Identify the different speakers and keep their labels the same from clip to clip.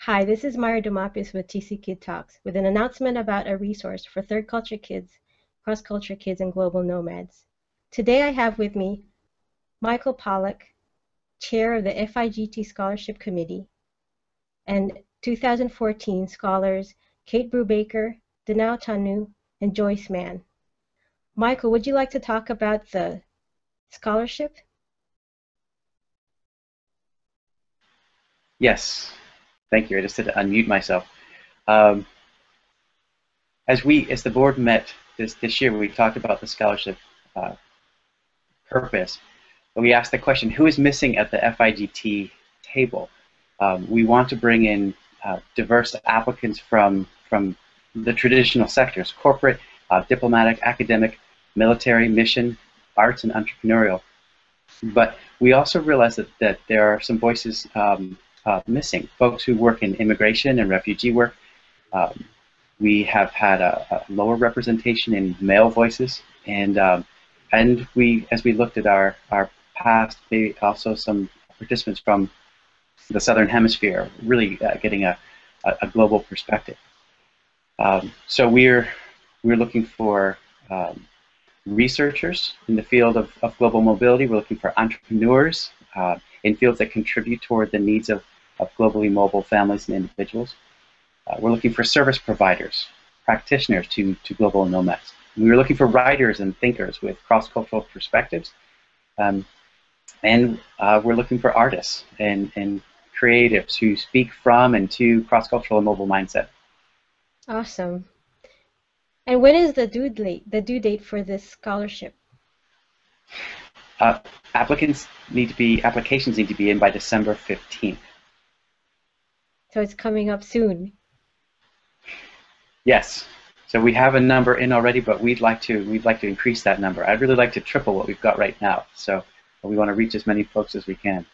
Speaker 1: Hi, this is Myra Dumapias with TCKid Talks with an announcement about a resource for third culture kids, cross-culture kids, and global nomads. Today I have with me Michael Pollock, chair of the FIGT Scholarship Committee, and 2014 scholars Cate Brubaker, Danau, Tanu, and Joyce. Michael, would you like to talk about the scholarship?
Speaker 2: Yes, thank you. I just had to unmute myself. As the board met this year, we talked about the scholarship purpose. We asked the question, who is missing at the FIGT table? We want to bring in diverse applicants from the traditional sectors: corporate, diplomatic, academic, military, mission, arts, and entrepreneurial. But we also realize that there are some voices missing, folks who work in immigration and refugee work. We have had a lower representation in male voices, and as we looked at our past, maybe also some participants from the Southern Hemisphere, really getting a global perspective. So we're looking for researchers in the field of global mobility. We're looking for entrepreneurs in fields that contribute toward the needs of globally mobile families and individuals. We're looking for service providers, practitioners to global nomads. We're looking for writers and thinkers with cross-cultural perspectives. And we're looking for artists and creatives who speak from and to cross-cultural and mobile mindset.
Speaker 1: Awesome. And when is the due date for this scholarship?
Speaker 2: Applications need to be in by December 15th.
Speaker 1: So it's coming up soon.
Speaker 2: Yes. So we have a number in already, but we'd like to increase that number. I'd really like to triple what we've got right now. So we want to reach as many folks as we can.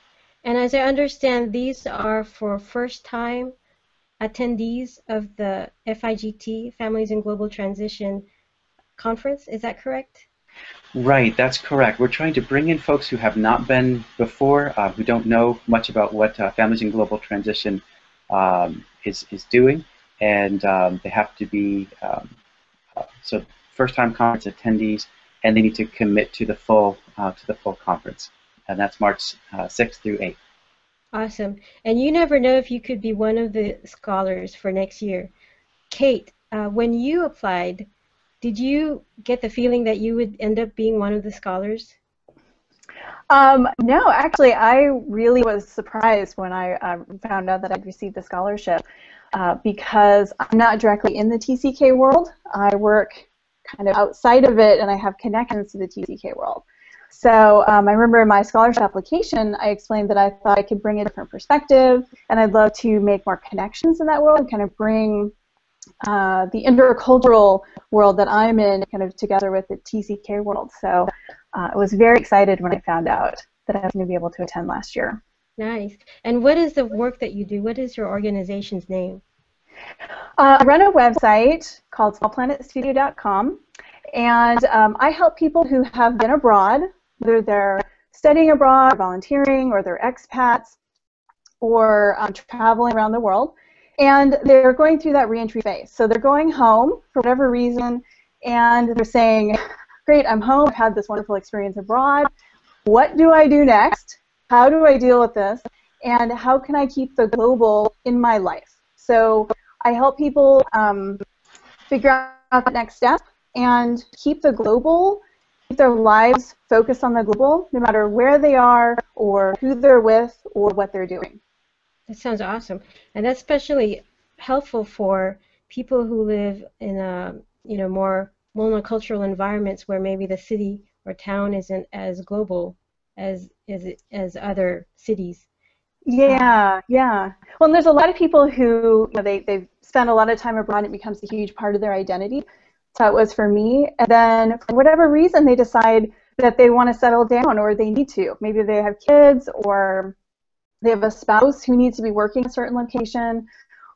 Speaker 1: And as I understand, these are for first-time attendees of the FIGT, Families in Global Transition Conference. Is that correct?
Speaker 2: Right, that's correct. We're trying to bring in folks who have not been before, who don't know much about what Families in Global Transition is doing, and they have to be so first-time conference attendees, and they need to commit to the full conference, and that's March 6th through 8th.
Speaker 1: Awesome. And you never know if you could be one of the scholars for next year. Cate, when you applied, did you get the feeling that you would end up being one of the scholars?
Speaker 3: No, actually, I really was surprised when I found out that I'd received the scholarship because I'm not directly in the TCK world. I work kind of outside of it, and I have connections to the TCK world. So I remember in my scholarship application, I explained that I thought I could bring a different perspective, and I'd love to make more connections in that world and kind of bring the intercultural world that I'm in kind of together with the TCK world. So I was very excited when I found out that I was going to be able to attend last year.
Speaker 1: Nice. And what is the work that you do? What is your organization's name?
Speaker 3: I run a website called smallplanetstudio.com, and I help people who have been abroad, whether they're studying abroad, or volunteering, or they're expats, or traveling around the world, and they're going through that reentry phase. So they're going home for whatever reason, and they're saying, great, I'm home, I've had this wonderful experience abroad. What do I do next? How do I deal with this? And how can I keep the global in my life? So I help people figure out the next step and keep the global, keep their lives focused on the global, no matter where they are or who they're with or what they're doing.
Speaker 1: That sounds awesome. And that's especially helpful for people who live in more monocultural environments where maybe the city or town isn't as global as other cities.
Speaker 3: Yeah, yeah. Well, and there's a lot of people who they've spent a lot of time abroad and it becomes a huge part of their identity. So it was for me. And then for whatever reason they decide that they want to settle down or they need to. Maybe they have kids or they have a spouse who needs to be working a certain location,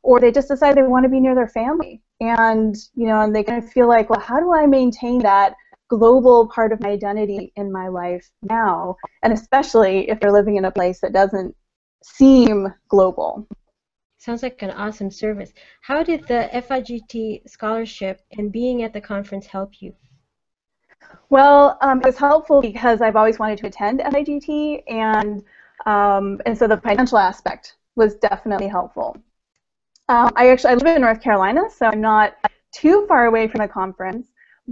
Speaker 3: or they just decide they want to be near their family. And and they kind of feel like, well, how do I maintain that global part of my identity in my life now? And especially if they're living in a place that doesn't seem global.
Speaker 1: Sounds like an awesome service. How did the FIGT scholarship and being at the conference help you?
Speaker 3: Well, it was helpful because I've always wanted to attend FIGT, and so the financial aspect was definitely helpful. I live in North Carolina, so I'm not too far away from the conference,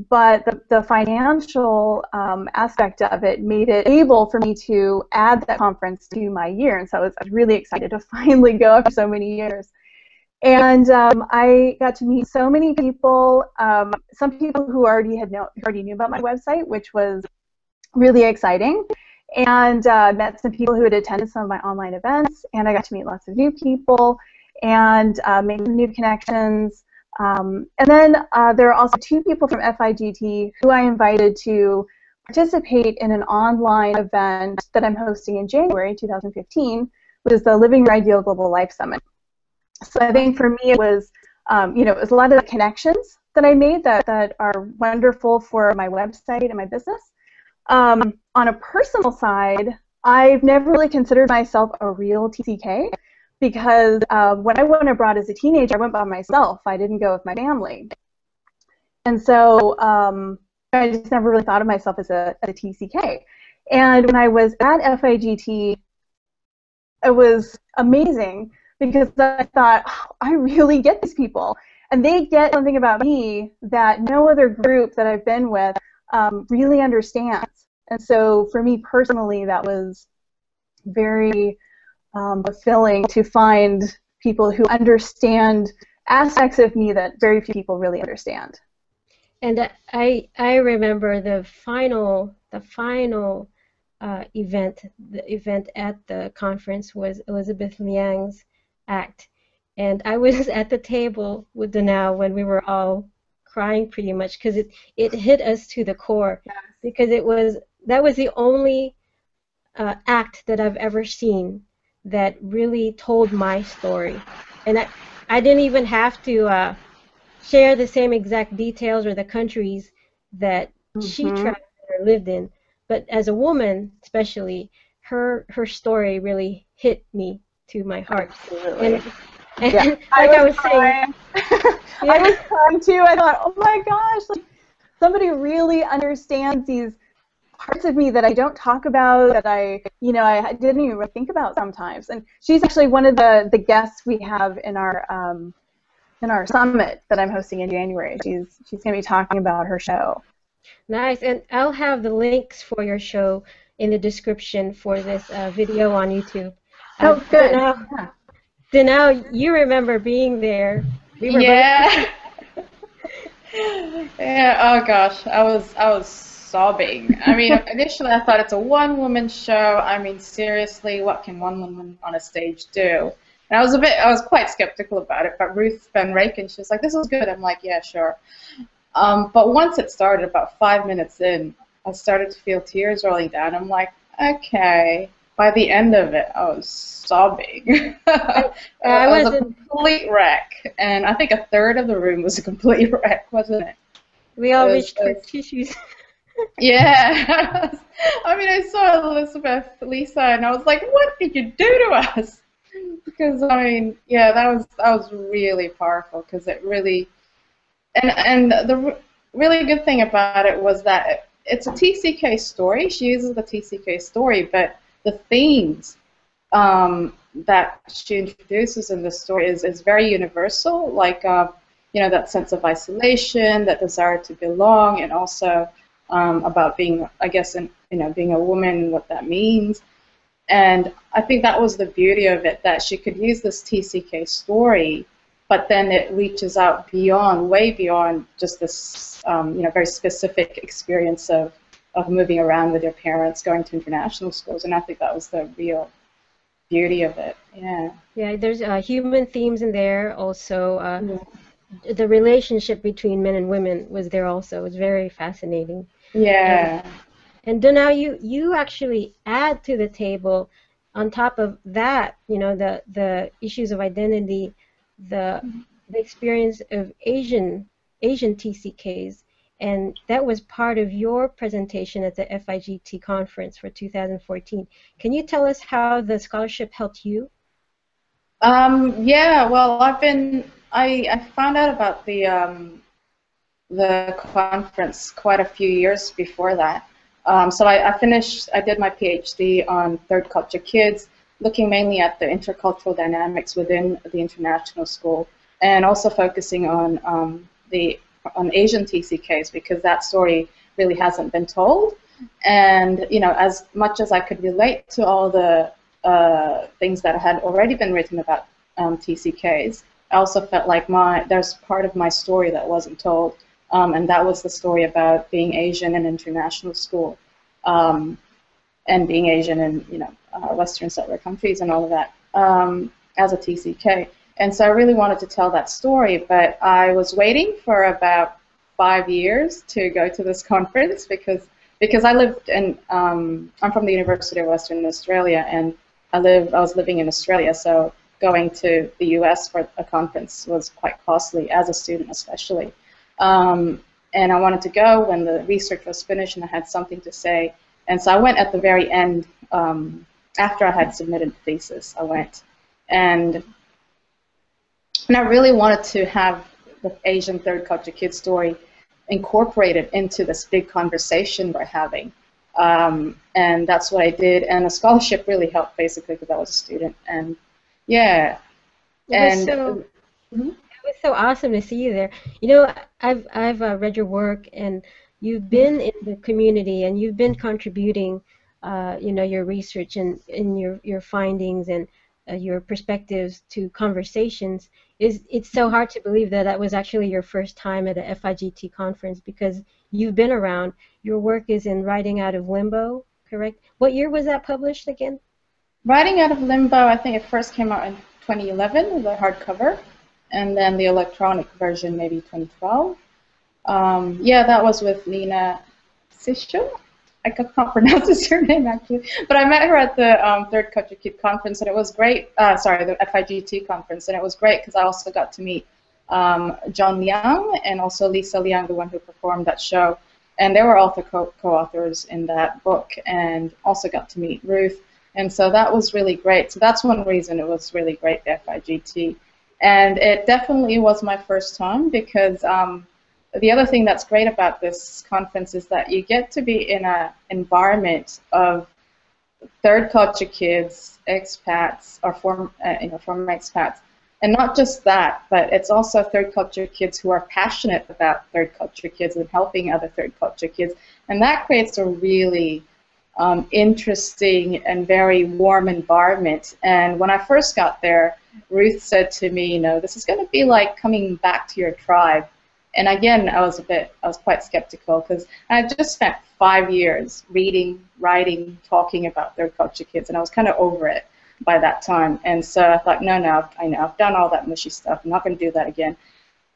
Speaker 3: but the financial aspect of it made it able for me to add that conference to my year, and so I was really excited to finally go after so many years. And I got to meet so many people, some people who already knew about my website, which was really exciting, and met some people who had attended some of my online events, and I got to meet lots of new people and make some new connections. And then there are also 2 people from FIGT who I invited to participate in an online event that I'm hosting in January 2015, which is the Living Your Ideal Global Life Summit. So I think for me it was, it was a lot of the connections that I made that are wonderful for my website and my business. On a personal side, I've never really considered myself a real TCK because when I went abroad as a teenager, I went by myself. I didn't go with my family. And so I just never really thought of myself as a TCK. And when I was at FIGT, it was amazing because I thought, oh, I really get these people. And they get something about me that no other group that I've been with really understands. And so for me personally, that was very fulfilling to find people who understand aspects of me that very few people really understand.
Speaker 1: And I remember the final event. The event at the conference was Elizabeth Liang's act, and I was at the table with Danau when we were all crying pretty much because it hit us to the core, because that was the only act that I've ever seen that really told my story, and I didn't even have to share the same exact details or the countries that she traveled or lived in, but as a woman especially, her story really hit me to my heart.
Speaker 3: Absolutely.
Speaker 1: And yeah. Like I was saying,
Speaker 3: I was crying too. I thought, oh my gosh, like, somebody really understands these parts of me that I don't talk about, that I didn't even think about sometimes. And she's actually one of the guests we have in our summit that I'm hosting in January. She's going to be talking about her show.
Speaker 1: Nice, and I'll have the links for your show in the description for this video on YouTube.
Speaker 3: Oh, good.
Speaker 1: Danau, you remember being there?
Speaker 4: Yeah. Yeah. Oh gosh, I was sobbing. I mean, initially I thought it's a one-woman show. I mean, seriously, what can one woman on a stage do? And I was quite skeptical about it. But Ruth Van Raken, she was like, "This is good." I'm like, "Yeah, sure." But once it started, about 5 minutes in, I started to feel tears rolling down. I'm like, okay. By the end of it, I was sobbing. I was a complete wreck, and I think a third of the room was a complete wreck, wasn't it?
Speaker 1: We all reached for tissues.
Speaker 4: Yeah. I mean, I saw Elizabeth, Lisa, and I was like, what did you do to us? Because, I mean, yeah, that was really powerful, because it really, and the really good thing about it was that it's a TCK story. She uses the TCK story, but the themes that she introduces in the story is very universal, like that sense of isolation, that desire to belong, and also about being, I guess, being a woman, what that means. And I think that was the beauty of it, that she could use this TCK story, but then it reaches out beyond, way beyond just this, very specific experience of moving around with your parents, going to international schools, and I think that was the real beauty of it. Yeah.
Speaker 1: Yeah, there's human themes in there. Also, the relationship between men and women was there also. It was very fascinating.
Speaker 4: Yeah.
Speaker 1: And Danau, you actually add to the table, on top of that, the issues of identity, the experience of Asian TCKs. And that was part of your presentation at the FIGT conference for 2014. Can you tell us how the scholarship helped you?
Speaker 4: Yeah, well, I found out about the conference quite a few years before that. So I did my PhD on third culture kids, looking mainly at the intercultural dynamics within the international school, and also focusing on Asian TCKs, because that story really hasn't been told. And as much as I could relate to all the things that had already been written about TCKs, I also felt like there's part of my story that wasn't told. And that was the story about being Asian in international school, and being Asian in Western settler countries and all of that, as a TCK. And so I really wanted to tell that story, but I was waiting for about 5 years to go to this conference because I lived in I'm from the University of Western Australia, and I was living in Australia, so going to the US for a conference was quite costly as a student, especially. And I wanted to go when the research was finished and I had something to say. And so I went at the very end, after I had submitted the thesis. I went, and I really wanted to have the Asian third culture kid story incorporated into this big conversation we're having. And that's what I did. And a scholarship really helped, basically, because I was a student. And yeah.
Speaker 1: It was so awesome to see you there. I've read your work, and you've been in the community, and you've been contributing, your research and your findings and your perspectives to conversations. It's so hard to believe that was actually your first time at a FIGT conference, because you've been around. Your work is in Writing Out of Limbo, correct? What year was that published again?
Speaker 4: Writing Out of Limbo, I think it first came out in 2011, the hardcover. And then the electronic version, maybe 2012. Yeah, that was with Nina Sisho. I can't pronounce her surname, actually. But I met her at the Third Culture Kid conference, and it was great. Sorry, the FIGT conference, and it was great because I also got to meet John Liang and also Lisa Liang, the one who performed that show. And they were also co-authors in that book, and also got to meet Ruth. And so that was really great. So that's one reason it was really great, the FIGT. And it definitely was my first time, because the other thing that's great about this conference is that you get to be in an environment of third culture kids, expats, or former expats. And not just that, but it's also third culture kids who are passionate about third culture kids and helping other third culture kids. And that creates a really interesting and very warm environment. And when I first got there, Ruth said to me, this is going to be like coming back to your tribe. And again, I was quite skeptical, because I had just spent 5 years reading, writing, talking about third culture kids, and I was kind of over it by that time. And so I thought, no, I've done all that mushy stuff. I'm not going to do that again.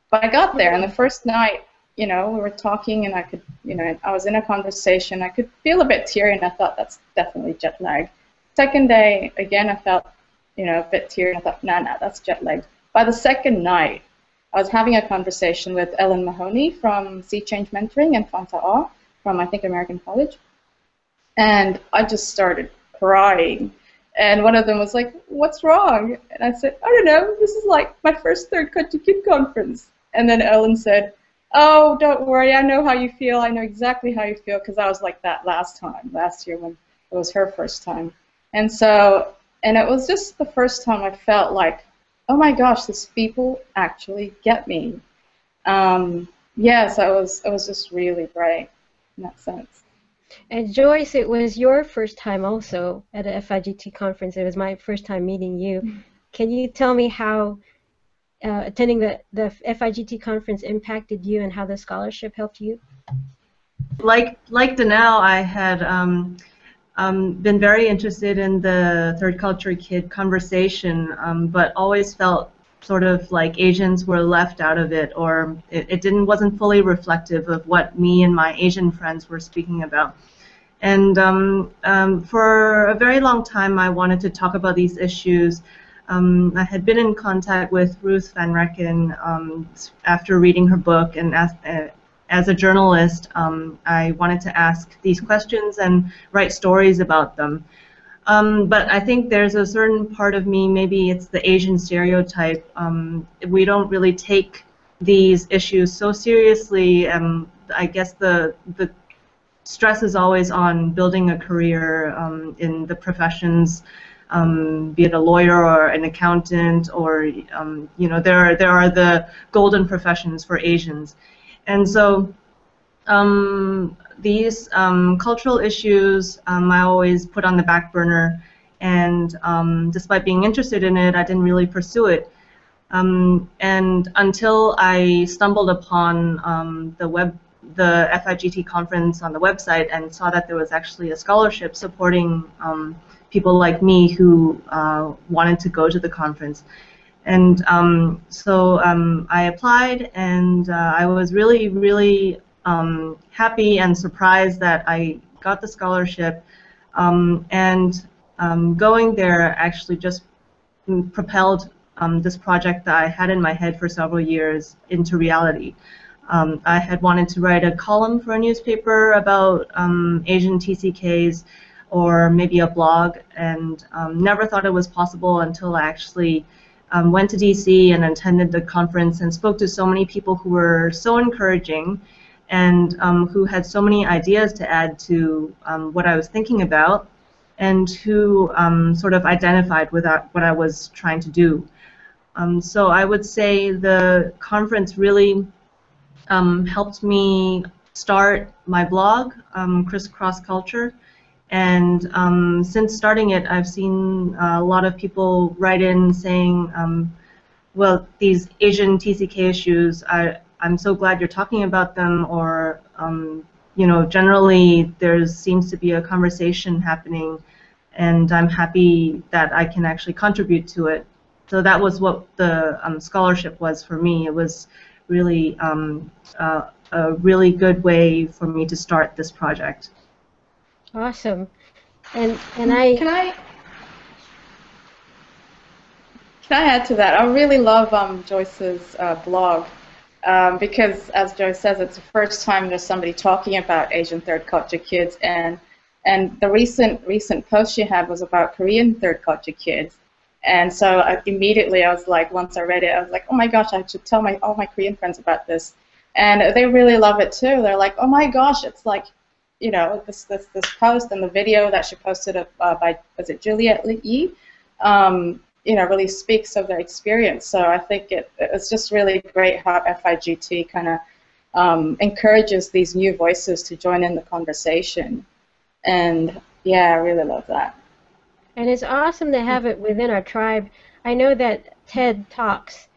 Speaker 4: But I got there, and the first night, we were talking, and I could, I was in a conversation. I could feel a bit teary, and I thought that's definitely jet lag. Second day, again, I felt, a bit teary, and I thought, no, that's jet lag. By the second night, I was having a conversation with Ellen Mahoney from Sea Change Mentoring and Fanta Aw from, I think, American College. And I just started crying. And one of them was like, what's wrong? And I said, I don't know, this is like my first Third Culture Kid conference. And then Ellen said, oh, don't worry, I know how you feel. I know exactly how you feel, because I was like that last year when it was her first time. And so, and it was just the first time I felt like, oh my gosh, these people actually get me. Yeah, so it was just really great in that sense.
Speaker 1: And Joyce, it was your first time also at a FIGT conference. It was my first time meeting you. Mm-hmm. Can you tell me how attending the FIGT conference impacted you, and how the scholarship helped you?
Speaker 5: Like Danau, I had been very interested in the third culture kid conversation, but always felt sort of like Asians were left out of it, or it wasn't fully reflective of what me and my Asian friends were speaking about. And for a very long time, I wanted to talk about these issues. I had been in contact with Ruth Van Recken after reading her book, and as a journalist, I wanted to ask these questions and write stories about them. But I think there's a certain part of me, maybe it's the Asian stereotype. We don't really take these issues so seriously. I guess the stress is always on building a career in the professions, be it a lawyer or an accountant, or you know, there are the golden professions for Asians, and so these cultural issues I always put on the back burner, and despite being interested in it, I didn't really pursue it. And until I stumbled upon the FIGT conference on the website and saw that there was actually a scholarship supporting people like me who wanted to go to the conference. And so I applied, and I was really, really happy and surprised that I got the scholarship. And going there actually just propelled this project that I had in my head for several years into reality. I had wanted to write a column for a newspaper about Asian TCKs, or maybe a blog, and never thought it was possible until I actually went to DC and attended the conference and spoke to so many people who were so encouraging, and who had so many ideas to add to what I was thinking about, and who sort of identified with what I was trying to do. So I would say the conference really helped me start my blog, Crisscross Culture, and since starting it, I've seen a lot of people write in saying, well, these Asian TCK issues, I'm so glad you're talking about them, or you know, generally there seems to be a conversation happening, and I'm happy that I can actually contribute to it. So that was what the scholarship was for me. It was really a really good way for me to start this project.
Speaker 1: Awesome. And I
Speaker 4: Can I add to that? I really love Joyce's blog because, as Joyce says, it's the first time there's somebody talking about Asian third culture kids, and the recent post she had was about Korean third culture kids. And so immediately I was like, once I read it, I was like, oh my gosh, I should tell all my Korean friends about this. And they really love it too. They're like, oh my gosh, it's like, you know, this post and the video that she posted by, was it Juliet Lee? You know, really speaks of their experience. So I think it's just really great how FIGT kind of encourages these new voices to join in the conversation. And yeah, I really love that.
Speaker 1: And it's awesome to have it within our tribe. I know that TED Talks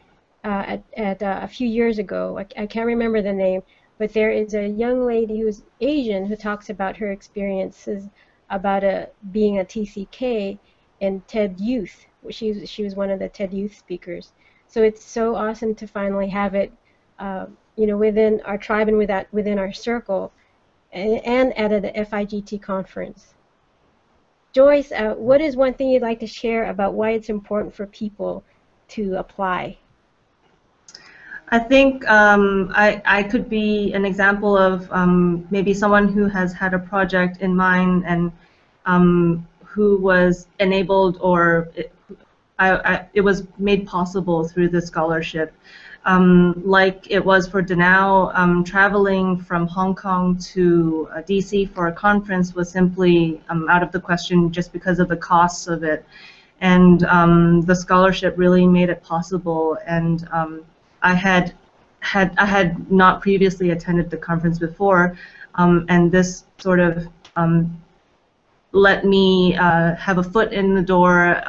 Speaker 1: at a few years ago, I can't remember the name, but there is a young lady who's Asian who talks about her experiences about being a TCK in TED Youth. She was one of the TED Youth speakers. So it's so awesome to finally have it, you know, within our tribe and within our circle, and at the FIGT conference. Joyce, what is one thing you'd like to share about why it's important for people to apply?
Speaker 5: I think I could be an example of maybe someone who has had a project in mind and who was enabled, or it was made possible through the scholarship. Like it was for Danau, traveling from Hong Kong to DC for a conference was simply out of the question just because of the costs of it. And the scholarship really made it possible. And I had not previously attended the conference before, and this sort of let me have a foot in the door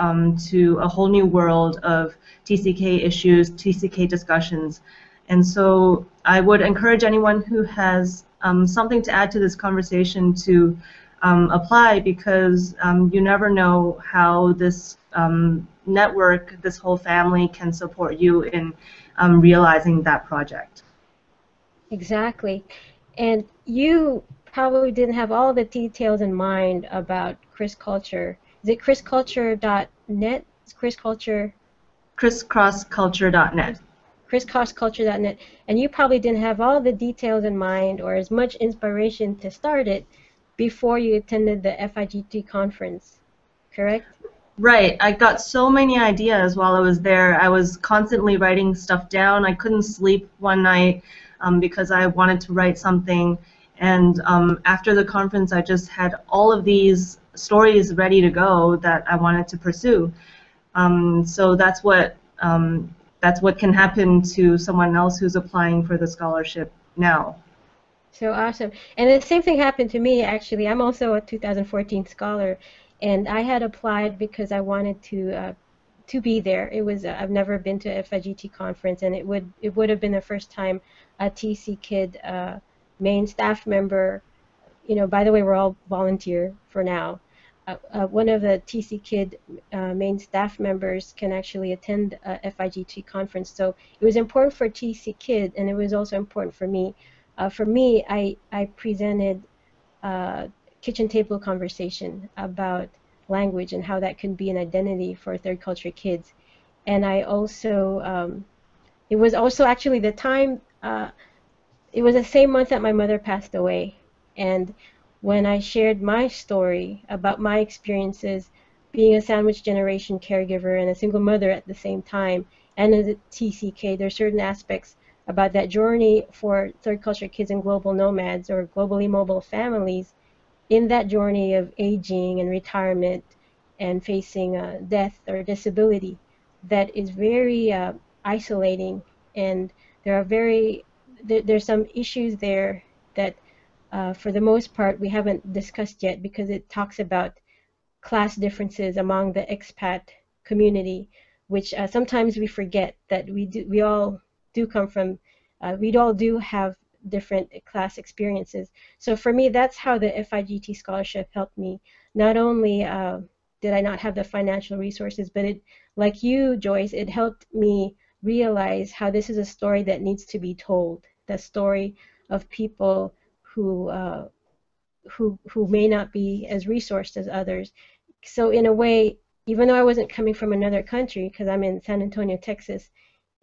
Speaker 5: to a whole new world of TCK issues, TCK discussions. And so I would encourage anyone who has something to add to this conversation to apply, because you never know how this network, this whole family can support you in realizing that project. Exactly.
Speaker 1: And you probably didn't have all the details in mind about CRISculture. Is it CRISculture.net? Is CRISculture?
Speaker 5: CrissCrossCulture.net.
Speaker 1: CrissCrossCulture.net. And you probably didn't have all the details in mind or as much inspiration to start it before you attended the FIGT conference, correct?
Speaker 5: Right. I got so many ideas while I was there. I was constantly writing stuff down. I couldn't sleep one night because I wanted to write something. And after the conference, I just had all of these stories ready to go that I wanted to pursue. So that's what can happen to someone else who's applying for the scholarship now.
Speaker 1: So awesome. And the same thing happened to me, actually. I'm also a 2014 scholar, and I had applied because I wanted to be there. It was I've never been to a FIGT conference, and it would have been the first time a TCKid main staff member, by the way, we're all volunteer for now. One of the TCKid main staff members can actually attend a FIGT conference. So it was important for TCKid, and it was also important for me. For me, I presented kitchen table conversation about language and how that can be an identity for third culture kids. And I also, it was also actually the time, it was the same month that my mother passed away. And when I shared my story about my experiences being a sandwich generation caregiver and a single mother at the same time, and as a TCK, there are certain aspects about that journey for third culture kids and global nomads or globally mobile families in that journey of aging and retirement and facing death or disability that is very isolating. And there's some issues there that for the most part we haven't discussed yet, because it talks about class differences among the expat community, which sometimes we forget that we all do come from, we all do have different class experiences. So for me, that's how the FIGT scholarship helped me. Not only did I not have the financial resources, but it, like you, Joyce, it helped me realize how this is a story that needs to be told. The story of people who may not be as resourced as others. So in a way, even though I wasn't coming from another country, because I'm in San Antonio, Texas,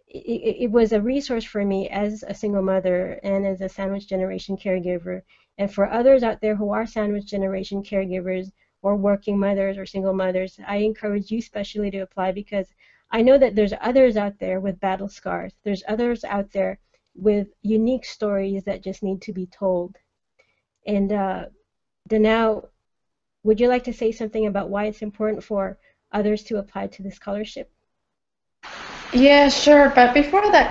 Speaker 1: it was a resource for me as a single mother and as a sandwich generation caregiver. And for others out there who are sandwich generation caregivers or working mothers or single mothers, I encourage you especially to apply, because I know that there's others out there with battle scars. There's others out there with unique stories that just need to be told. And Danau, would you like to say something about why it's important for others to apply to the scholarship?
Speaker 4: Yeah, sure. But before that,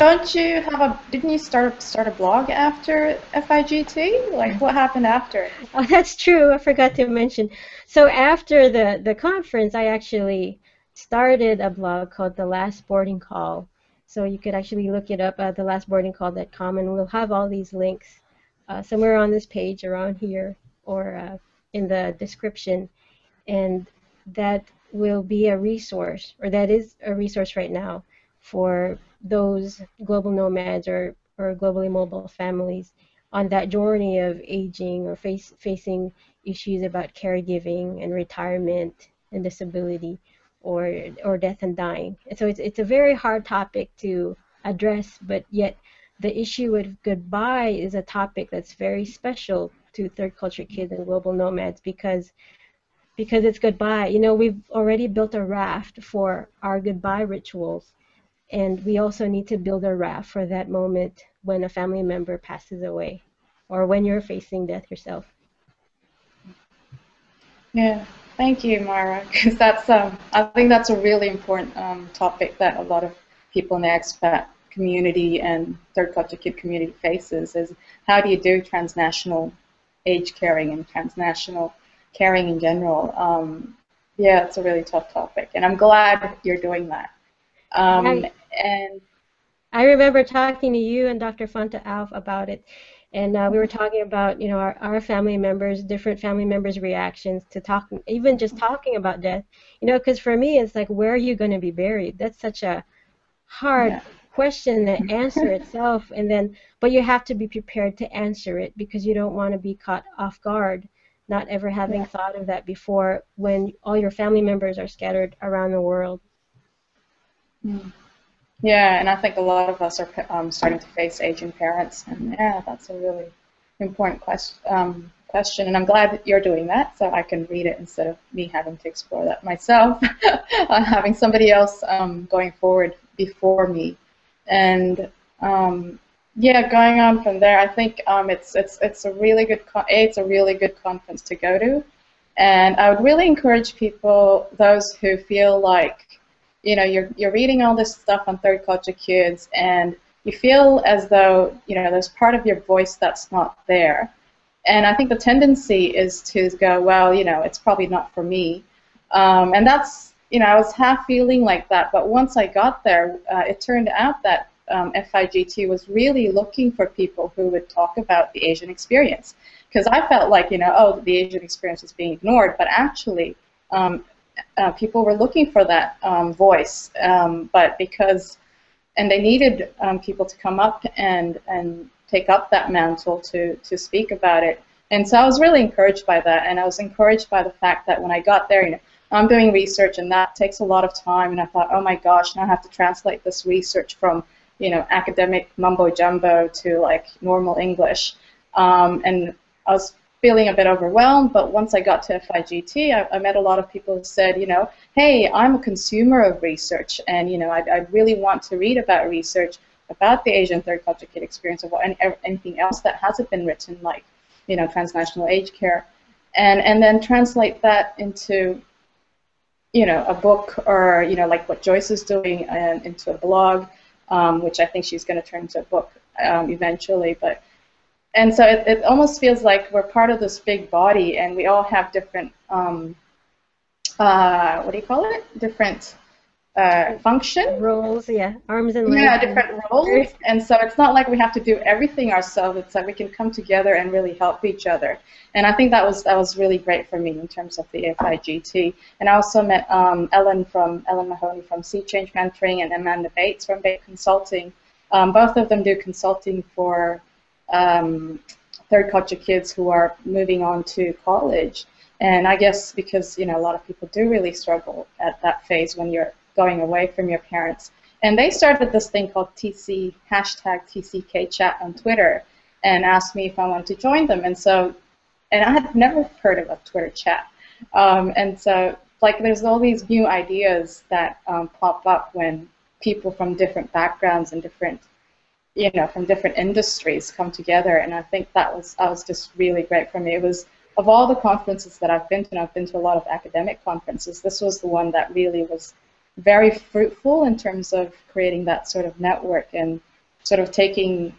Speaker 4: didn't you start a blog after FIGT? Like, what happened after?
Speaker 1: Oh, that's true. I forgot to mention. So after the conference, I actually started a blog called The Last Boarding Call. So you could actually look it up at thelastboardingcall.com, and we'll have all these links somewhere on this page, around here, or in the description. And that will be a resource, or that is a resource right now, for those global nomads or globally mobile families on that journey of aging or facing issues about caregiving and retirement and disability or death and dying. And so it's a very hard topic to address, but yet the issue with goodbye is a topic that's very special to third culture kids and global nomads, because it's goodbye. You know, we've already built a raft for our goodbye rituals, and we also need to build a raft for that moment when a family member passes away, or when you're facing death yourself.
Speaker 4: Yeah, thank you, Myra, because that's I think that's a really important topic that a lot of people in the expat community and third culture kid community faces, is how do you do transnational age caring and transnational caring in general. Yeah, it's a really tough topic, and I'm glad you're doing that.
Speaker 1: Right.
Speaker 4: And
Speaker 1: I remember talking to you and Dr. Fanta Alf about it, and we were talking about, you know, our family members, different family members' reactions to talking, even just talking about death. You know, because for me, it's like, where are you going to be buried? That's such a hard question to answer itself, and then, but you have to be prepared to answer it, because you don't want to be caught off guard, not ever having thought of that before, when all your family members are scattered around the world.
Speaker 4: Yeah, and I think a lot of us are starting to face aging parents, and yeah, that's a really important question, question, and I'm glad that you're doing that, so I can read it instead of me having to explore that myself, having somebody else going forward before me. And yeah, going on from there, I think it's a really good it's a really good conference to go to, and I would really encourage people, those who feel like, you know, you're reading all this stuff on third culture kids, and you feel as though, you know, there's part of your voice that's not there. And I think the tendency is to go, well, you know, it's probably not for me. And that's, you know, I was half feeling like that. But once I got there, it turned out that FIGT was really looking for people who would talk about the Asian experience. Because I felt like, you know, oh, the Asian experience is being ignored. But actually, people were looking for that voice. But because, and they needed people to come up and take up that mantle to speak about it. And so I was really encouraged by that, and I was encouraged by the fact that when I got there, you know, I'm doing research, and that takes a lot of time, and I thought, oh my gosh, now I have to translate this research from, you know, academic mumbo-jumbo to, like, normal English. And I was feeling a bit overwhelmed, but once I got to FIGT, I met a lot of people who said, you know, hey, I'm a consumer of research, and, you know, I really want to read about research about the Asian third culture kid experience, or anything else that hasn't been written, like, you know, transnational aged care, and then translate that into, you know, a book, or, you know, like what Joyce is doing, into a blog, which I think she's going to turn into a book eventually. But and so it almost feels like we're part of this big body, and we all have different what do you call it? Different function
Speaker 1: roles, yeah, arms and legs.
Speaker 4: Yeah, different roles, and so it's not like we have to do everything ourselves. It's like we can come together and really help each other. And I think that was really great for me in terms of the FIGT. And I also met Ellen Mahoney from Sea Change Mentoring, and Amanda Bates from Bates Consulting. Both of them do consulting for third culture kids who are moving on to college. And I guess because, you know, a lot of people do really struggle at that phase when you're going away from your parents. And they started this thing called #TCK Chat on Twitter, and asked me if I wanted to join them. And so, and I had never heard of a Twitter chat. And so, like, there's all these new ideas that pop up when people from different backgrounds and different, you know, from different industries come together. And I think that was just really great for me. It was, of all the conferences that I've been to, and I've been to a lot of academic conferences, this was the one that really was very fruitful in terms of creating that sort of network and sort of taking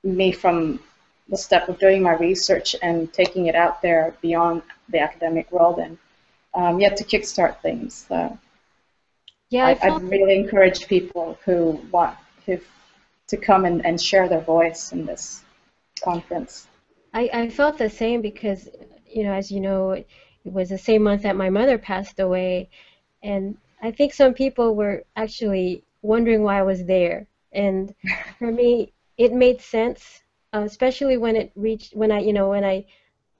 Speaker 4: me from the step of doing my research and taking it out there beyond the academic world, and yet to kickstart things. So
Speaker 1: yeah,
Speaker 4: I'd really encourage people who want to come and share their voice in this conference.
Speaker 1: I felt the same because, you know, as you know, it was the same month that my mother passed away, and I think some people were actually wondering why I was there. And for me, it made sense, especially when it reached, when I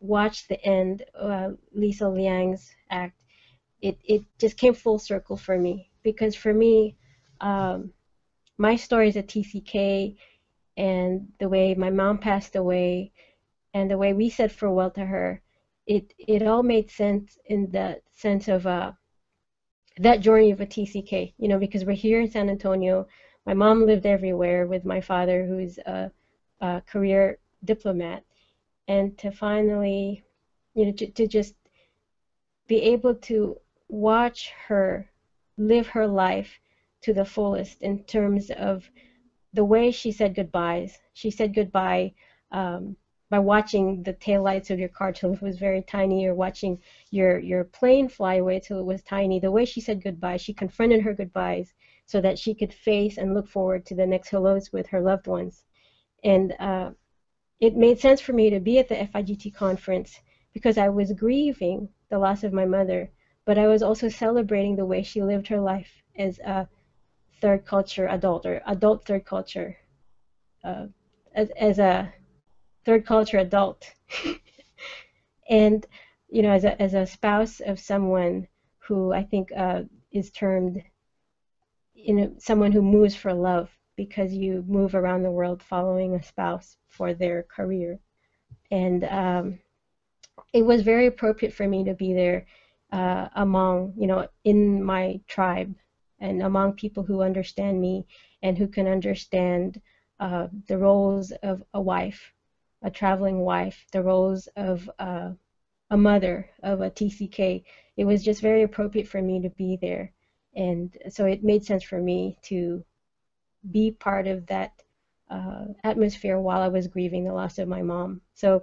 Speaker 1: watched the end, Lisa Liang's act. It just came full circle for me, because for me, my story is a TCK, and the way my mom passed away, and the way we said farewell to her, it all made sense in the sense of that journey of a TCK, you know, because we're here in San Antonio. My mom lived everywhere with my father, who's a career diplomat, and to finally, you know, to just be able to watch her live her life to the fullest in terms of the way she said goodbyes. She said goodbye by watching the taillights of your car till it was very tiny, or watching your plane fly away till it was tiny. The way she said goodbye, she confronted her goodbyes so that she could face and look forward to the next hellos with her loved ones. And it made sense for me to be at the FIGT conference because I was grieving the loss of my mother, but I was also celebrating the way she lived her life as a third culture adult, or adult third culture, as a third culture adult. And, you know, as a spouse of someone who I think is termed, you know, someone who moves for love, because you move around the world following a spouse for their career. And it was very appropriate for me to be there among, in my tribe and among people who understand me and who can understand the roles of a wife, a traveling wife, the roles of a mother, of a TCK. It was just very appropriate for me to be there. And so it made sense for me to be part of that atmosphere while I was grieving the loss of my mom. So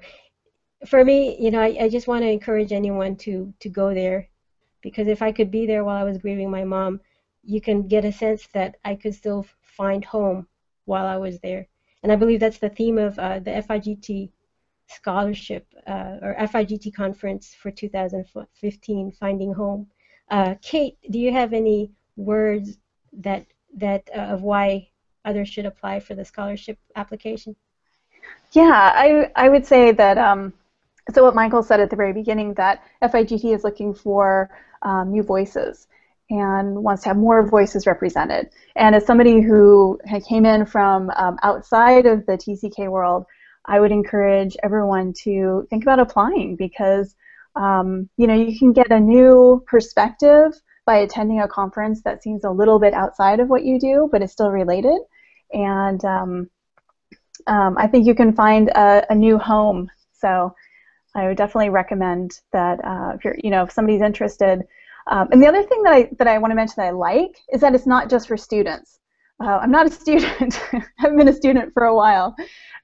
Speaker 1: for me, I just want to encourage anyone to go there, because if I could be there while I was grieving my mom, you can get a sense that I could still find home while I was there. And I believe that's the theme of the FIGT Scholarship or FIGT Conference for 2015, Finding Home. Kate, do you have any words that of why others should apply for the scholarship application?
Speaker 3: Yeah, I would say that, so what Michael said at the very beginning, that FIGT is looking for new voices and wants to have more voices represented. And as somebody who came in from outside of the TCK world, I would encourage everyone to think about applying, because you can get a new perspective by attending a conference that seems a little bit outside of what you do, but is still related. And I think you can find a new home. So I would definitely recommend that if you're, if somebody's interested. And the other thing that I want to mention that I like is that it's not just for students. I'm not a student. I haven't been a student for a while.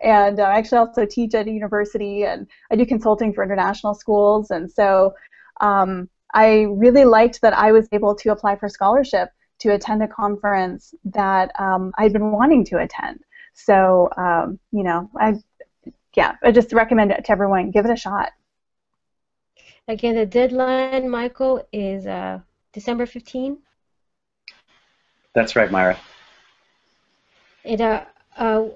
Speaker 3: And I actually also teach at a university, and I do consulting for international schools. And so I really liked that I was able to apply for scholarship to attend a conference that I'd been wanting to attend. So, I just recommend it to everyone. Give it a shot.
Speaker 1: Again, the deadline, Michael, is December 15.
Speaker 2: That's right, Myra.
Speaker 1: And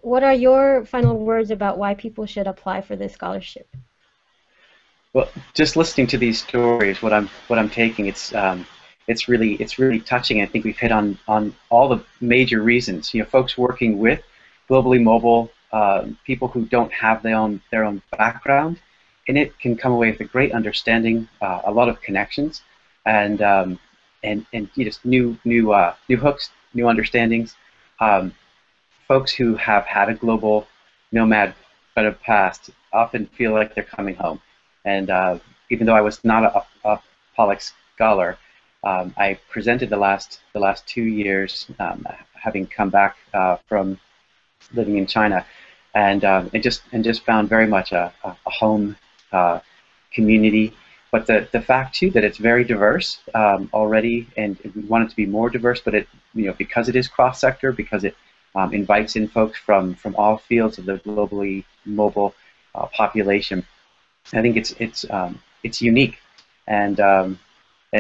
Speaker 1: what are your final words about why people should apply for this scholarship?
Speaker 2: Well, just listening to these stories, what I'm taking, it's really touching. I think we've hit on all the major reasons. Folks working with globally mobile people who don't have their own background, and it can come away with a great understanding, a lot of connections, and just new hooks, new understandings. Folks who have had a global nomad kind of past often feel like they're coming home. And even though I was not a Pollock Scholar, I presented the last 2 years, having come back from living in China, and just found very much a home community. But the fact too that it's very diverse already, and we want it to be more diverse. But because it is cross sector, because it invites in folks from all fields of the globally mobile population. I think it's unique, and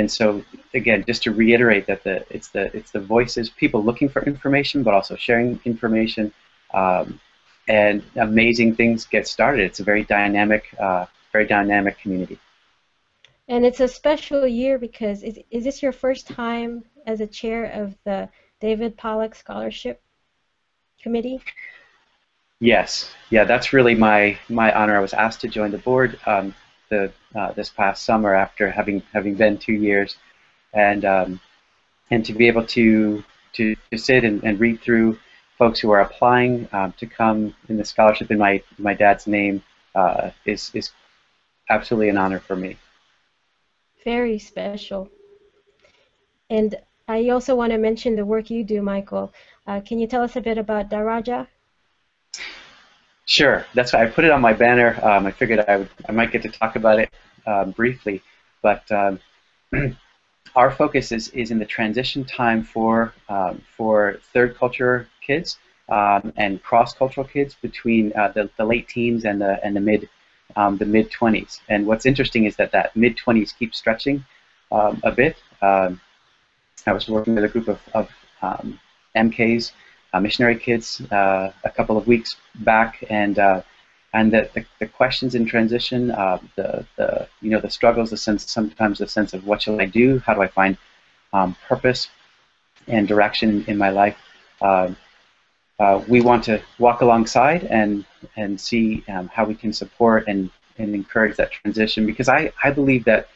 Speaker 2: so again, just to reiterate that it's the voices, people looking for information, but also sharing information, and amazing things get started. It's a very dynamic community.
Speaker 1: And it's a special year because is this your first time as a chair of the David Pollock Scholarship Committee?
Speaker 2: Yes, yeah, that's really my honor. I was asked to join the board this past summer after having been 2 years, and to be able to sit and read through folks who are applying to come in the scholarship in my dad's name is absolutely an honor for me.
Speaker 1: Very special. And I also want to mention the work you do, Michael. Can you tell us a bit about Daraja?
Speaker 2: Sure. That's why I put it on my banner. I figured I might get to talk about it briefly, but our focus is in the transition time for third culture kids and cross-cultural kids between the late teens and the mid 20s. And what's interesting is that mid 20s keeps stretching a bit. I was working with a group of MKs, missionary kids, a couple of weeks back, and the questions in transition, the struggles, sometimes the sense of what shall I do, how do I find purpose and direction in my life. We want to walk alongside and see how we can support and encourage that transition, because I believe that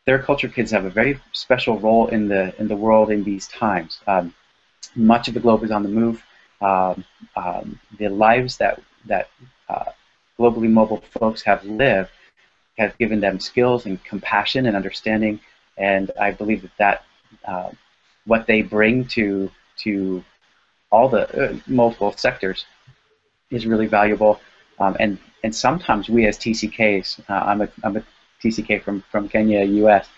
Speaker 2: third culture kids have a very special role in the world in these times. Much of the globe is on the move. The lives that globally mobile folks have lived have given them skills and compassion and understanding, and I believe that what they bring to all the multiple sectors is really valuable. And sometimes we as TCKs, I'm a TCK from Kenya, US,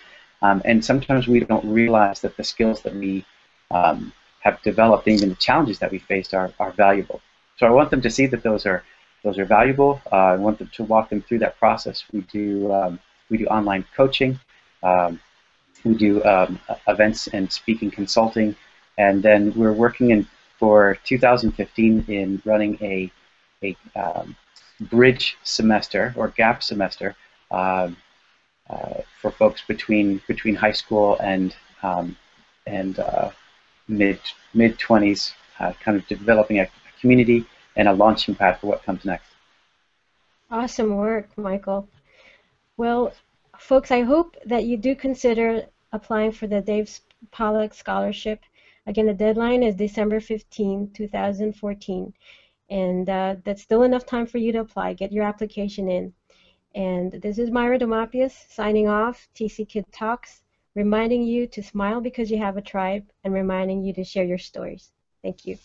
Speaker 2: and sometimes we don't realize that the skills that we have developed, and even the challenges that we faced, are valuable. So I want them to see that those are valuable. I want them to walk them through that process. We do online coaching. We do events and speaking consulting, and then we're working for 2015 in running a bridge semester or gap semester for folks between high school and mid 20s, kind of developing a community and a launching pad for what comes next.
Speaker 1: Awesome work, Michael. Well, folks, I hope that you do consider applying for the David Pollock Scholarship. Again, the deadline is December 15, 2014, and that's still enough time for you to apply. Get your application in. And this is Myra Dumapias signing off, TCKid Talks, reminding you to smile because you have a tribe and reminding you to share your stories. Thank you.